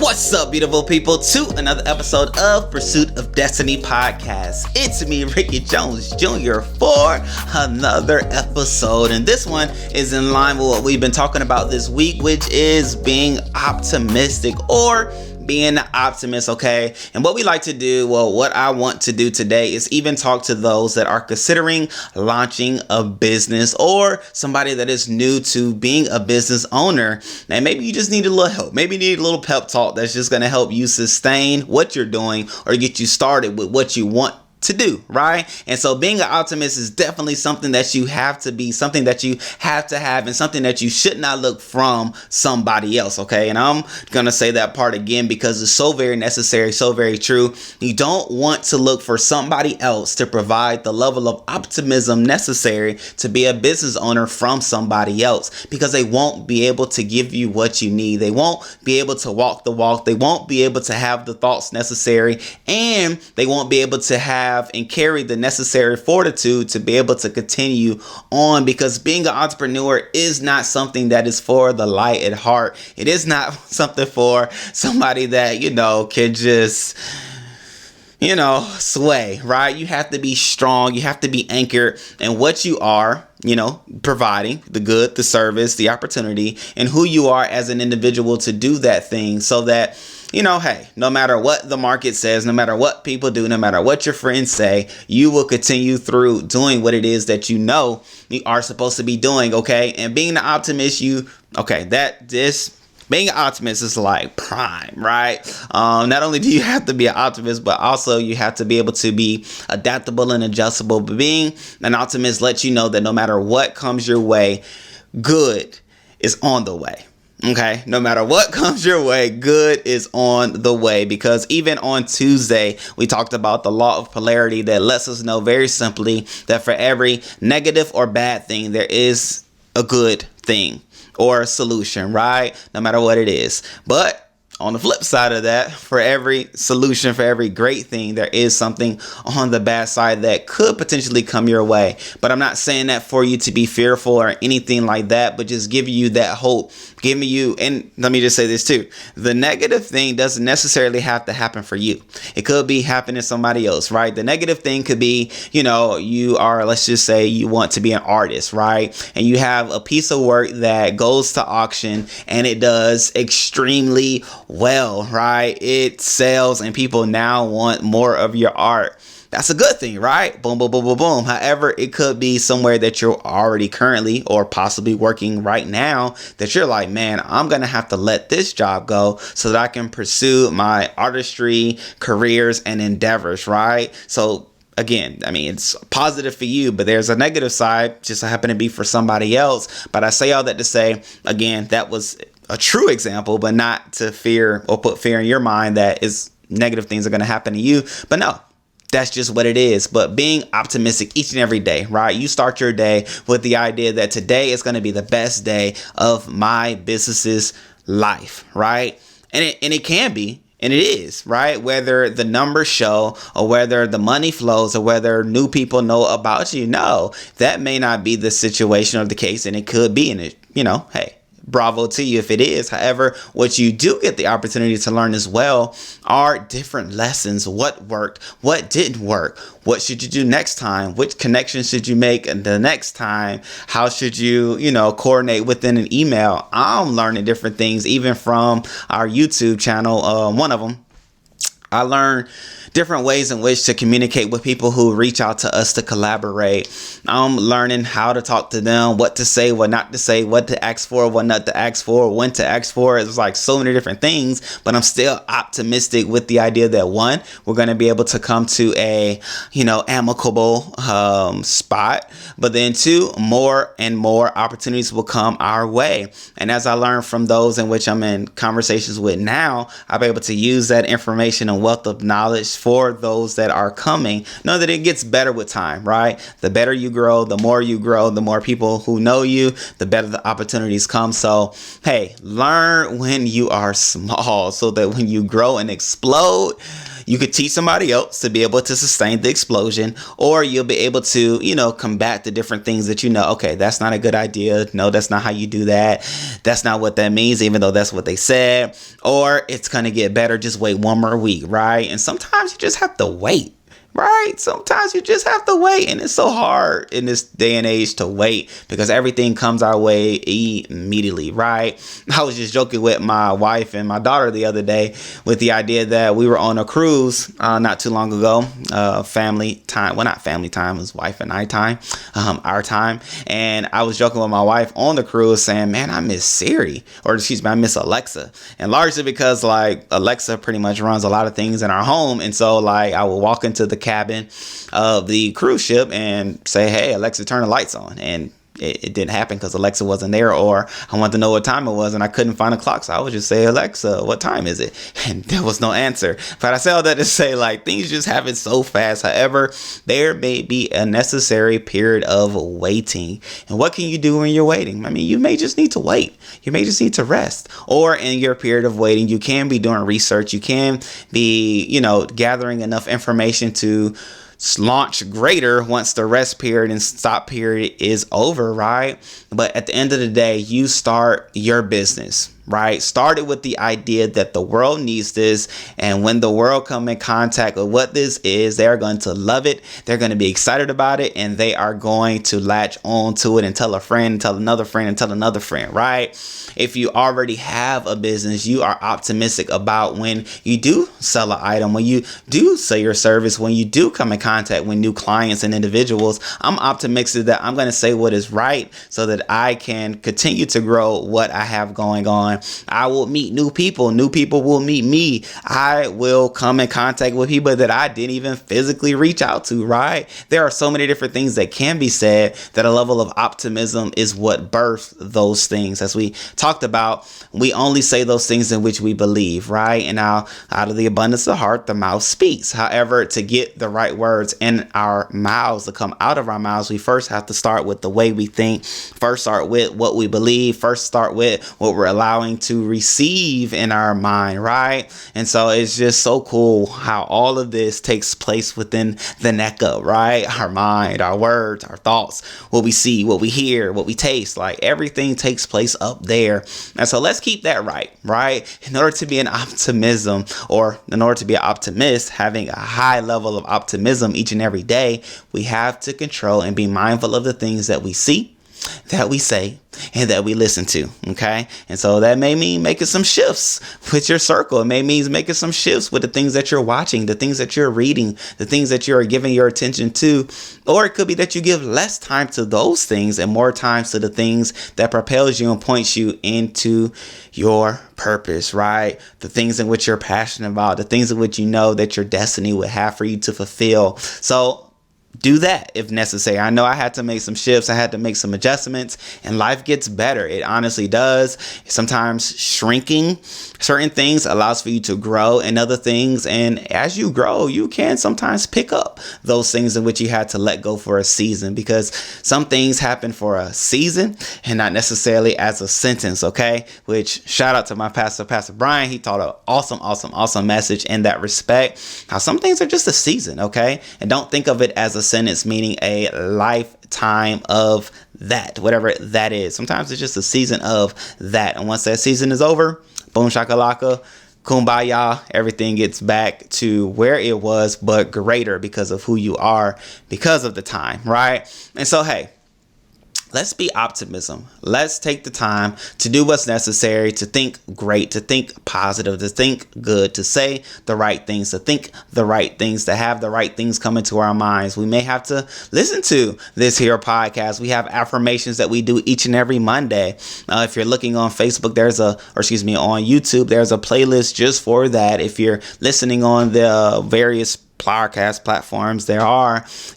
What's up, beautiful people, to another episode of Pursuit of Destiny podcast. It's me, Ricky Jones Jr. for another episode, and this one is in line with what we've been talking about this week, which is being optimistic or being an optimist, okay? And what we like to do, what I want to do today is even talk to those that are considering launching a business or somebody that is new to being a business owner. And maybe you just need a little help. Maybe you need a little pep talk that's just going to help you sustain what you're doing or get you started with what you want to do, right? And so being an optimist is definitely something that you have to be, something that you have to have, and something that you should not look from somebody else, okay? And I'm gonna say that part again because it's so very necessary, so very true. You don't want to look for somebody else to provide the level of optimism necessary to be a business owner from somebody else, because they won't be able to give you what you need. They won't be able to walk the walk. They won't be able to have the thoughts necessary, and they won't be able to have and carry the necessary fortitude to be able to continue on, because being an entrepreneur is not something that is for the light at heart. It is not something for somebody that, can just sway, right? You have to be strong. You have to be anchored in what you are, providing the good, the service, the opportunity, and who you are as an individual to do that thing, so that hey, no matter what the market says, no matter what people do, no matter what your friends say, you will continue through doing what it is that you are supposed to be doing, okay? And being an optimist, being an optimist is like prime, right? Not only do you have to be an optimist, but also you have to be able to be adaptable and adjustable. But being an optimist lets you know that no matter what comes your way, good is on the way. Okay, no matter what comes your way, good is on the way, because even on Tuesday, we talked about the law of polarity that lets us know very simply that for every negative or bad thing, there is a good thing or a solution, right? No matter what it is. But on the flip side of that, for every solution, for every great thing, there is something on the bad side that could potentially come your way. But I'm not saying that for you to be fearful or anything like that, but just giving you that hope, giving you, and let me just say this too, the negative thing doesn't necessarily have to happen for you. It could be happening to somebody else, right? The negative thing could be, you are, let's just say you want to be an artist, right? And you have a piece of work that goes to auction and it does extremely well, right? It sells and people now want more of your art. That's a good thing, right? Boom, boom, boom, boom, boom. However, it could be somewhere that you're already currently or possibly working right now that you're like, man, I'm going to have to let this job go so that I can pursue my artistry, careers, and endeavors, right? So again, it's positive for you, but there's a negative side, just happen to be for somebody else. But I say all that to say, again, that was a true example, but not to fear or put fear in your mind that is negative things are going to happen to you. But no, that's just what it is. But being optimistic each and every day, right? You start your day with the idea that today is going to be the best day of my business's life, right? And it can be. And it is, right? Whether the numbers show or whether the money flows or whether new people know about you. No, that may not be the situation or the case. And it could be. And it, hey, bravo to you if it is. However, what you do get the opportunity to learn as well are different lessons. What worked? What didn't work? What should you do next time? Which connections should you make the next time? How should you, coordinate within an email? I'm learning different things, even from our YouTube channel. One of them, I learned different ways in which to communicate with people who reach out to us to collaborate. I'm learning how to talk to them, what to say, what not to say, what to ask for, what not to ask for, when to ask for. It's like so many different things, but I'm still optimistic with the idea that one, we're going to be able to come to a, amicable spot, but then two, more and more opportunities will come our way. And as I learn from those in which I'm in conversations with now, I'll be able to use that information and wealth of knowledge for those that are coming. Know that it gets better with time, right? The better you grow, the more people who know you, the better the opportunities come. So, hey, learn when you are small so that when you grow and explode, You could teach somebody else to be able to sustain the explosion, or you'll be able to, combat the different things that okay, that's not a good idea. No, that's not how you do that. That's not what that means, even though that's what they said. Or it's going to get better. Just wait one more week, right? And sometimes you just have to wait. Right? Sometimes you just have to wait. And it's so hard in this day and age to wait because everything comes our way immediately. Right? I was just joking with my wife and my daughter the other day with the idea that we were on a cruise not too long ago. Family time. Well, not family time. It was wife and I time. Our time. And I was joking with my wife on the cruise saying, man, I miss Siri. Or excuse me, I miss Alexa. And largely because Alexa pretty much runs a lot of things in our home. And so I will walk into the cabin of the cruise ship and say, hey, Alexa, turn the lights on. And it didn't happen because Alexa wasn't there, or I wanted to know what time it was and I couldn't find a clock. So I would just say, Alexa, what time is it? And there was no answer. But I say all that to say things just happen so fast. However, there may be a necessary period of waiting. And what can you do when you're waiting? I mean, you may just need to wait. You may just need to rest. Or in your period of waiting, you can be doing research. You can be, gathering enough information to launch greater once the rest period and stop period is over, right? But at the end of the day, you start your business, right? Started with the idea that the world needs this. And when the world come in contact with what this is, they're going to love it. They're going to be excited about it. And they are going to latch on to it and tell a friend, and tell another friend, and tell another friend, right? If you already have a business, you are optimistic about when you do sell an item, when you do sell your service, when you do come in contact with new clients and individuals. I'm optimistic that I'm going to say what is right so that I can continue to grow what I have going on. I will meet new people. New people will meet me. I will come in contact with people that I didn't even physically reach out to, right? There are so many different things that can be said that a level of optimism is what birthed those things. As we talked about, we only say those things in which we believe, right? And now out of the abundance of the heart, the mouth speaks. However, to get the right words in our mouths to come out of our mouths, we first have to start with the way we think. First start with what we believe. First start with what we're allowing to receive in our mind, right? And so it's just so cool how all of this takes place within the neck up, right? Our mind, our words, our thoughts, what we see, what we hear, what we taste, everything takes place up there. And so let's keep that right? In order to be an optimism, or in order to be an optimist, having a high level of optimism each and every day, we have to control and be mindful of the things that we see, that we say, and that we listen to. Okay. And so that may mean making some shifts with your circle. It may mean making some shifts with the things that you're watching, the things that you're reading, the things that you're giving your attention to. Or it could be that you give less time to those things and more time to the things that propels you and points you into your purpose, right? The things in which you're passionate about, the things in which you know that your destiny would have for you to fulfill. So do that if necessary. I know I had to make some shifts. I had to make some adjustments, and life gets better. It honestly does. Sometimes shrinking certain things allows for you to grow in other things. And as you grow, you can sometimes pick up those things in which you had to let go for a season, because some things happen for a season and not necessarily as a sentence. Okay. Which, shout out to my pastor, Pastor Brian. He taught an awesome message in that respect. How some things are just a season. Okay. And don't think of it as a sentence, meaning a lifetime of that, whatever that is. Sometimes it's just a season of that. And once that season is over, boom shakalaka, kumbaya, everything gets back to where it was, but greater because of who you are, because of the time, right? And so, hey, let's be optimism. Let's take the time to do what's necessary, to think great, to think positive, to think good, to say the right things, to think the right things, to have the right things come into our minds. We may have to listen to this here podcast. We have affirmations that we do each and every Monday. If you're looking on Facebook, on YouTube, there's a playlist just for that. If you're listening on the various podcast platforms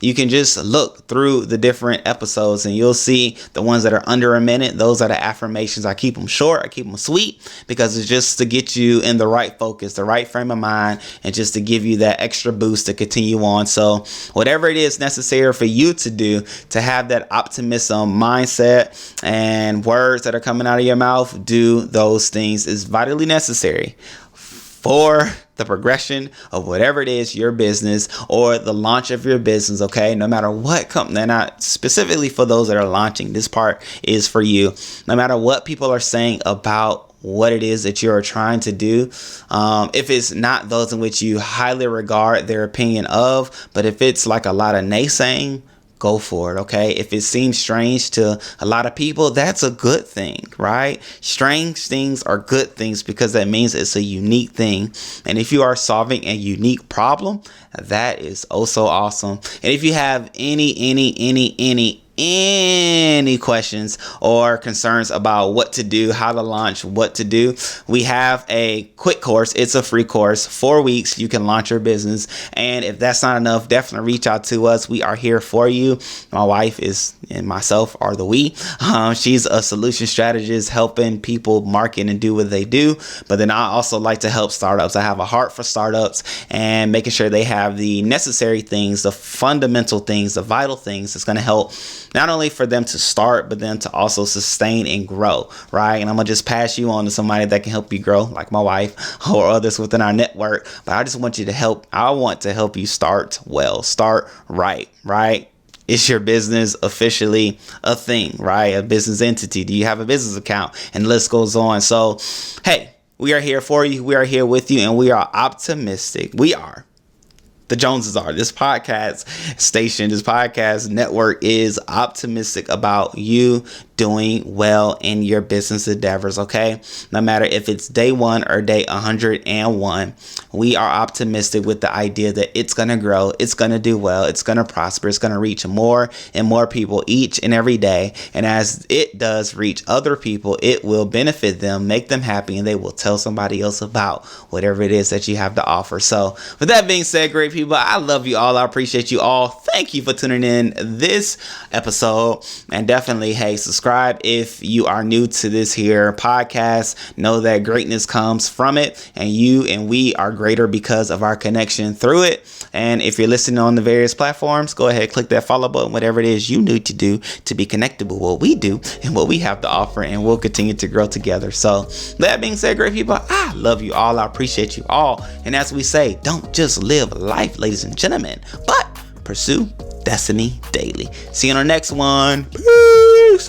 you can just look through the different episodes and you'll see the ones that are under a minute. Those are the affirmations. I keep them short, I keep them sweet, because it's just to get you in the right focus, the right frame of mind, and just to give you that extra boost to continue on. So whatever it is necessary for you to do to have that optimism mindset and words that are coming out of your mouth, do those things is vitally necessary for the progression of whatever it is, your business or the launch of your business. Okay. No matter what company, not specifically for those that are launching, this part is for you. No matter what people are saying about what it is that you're trying to do, if it's not those in which you highly regard their opinion of, but if it's like a lot of naysaying, go for it. Okay. If it seems strange to a lot of people, that's a good thing, right? Strange things are good things because that means it's a unique thing. And if you are solving a unique problem, that is oh so awesome. And if you have any questions or concerns about what to do, how to launch, what to do, we have a quick course. It's a free course, 4 weeks. You can launch your business. And if that's not enough, definitely reach out to us. We are here for you. My wife and myself are the we. She's a solution strategist helping people market and do what they do. But then I also like to help startups. I have a heart for startups and making sure they have the necessary things, the fundamental things, the vital things that's going to help not only for them to start, but then to also sustain and grow, right? And I'm going to just pass you on to somebody that can help you grow, like my wife or others within our network. But I just want you to help. I want to help you start well, start right? Is your business officially a thing, right? A business entity? Do you have a business account? And the list goes on. So, hey, we are here for you. We are here with you, and we are optimistic. We are. The Joneses are. This podcast station, this podcast network is optimistic about you doing well in your business endeavors. Okay. No matter if it's day 1 or day 101, we are optimistic with the idea that it's going to grow. It's going to do well. It's going to prosper. It's going to reach more and more people each and every day. And as it does reach other people, it will benefit them, make them happy, and they will tell somebody else about whatever it is that you have to offer. So with that being said, great people, I love you all. I appreciate you all. Thank you for tuning in this episode, and definitely, hey, subscribe if you are new to this here podcast. Know that greatness comes from it, and you and we are greater because of our connection through it. And if you're listening on the various platforms, go ahead, click that follow button, whatever it is you need to do to be connected with what we do and what we have to offer, and we'll continue to grow together. So that being said, great people, I love you all. I appreciate you all. And as we say, don't just live life, ladies and gentlemen, but pursue destiny daily. See you on the next one. Peace.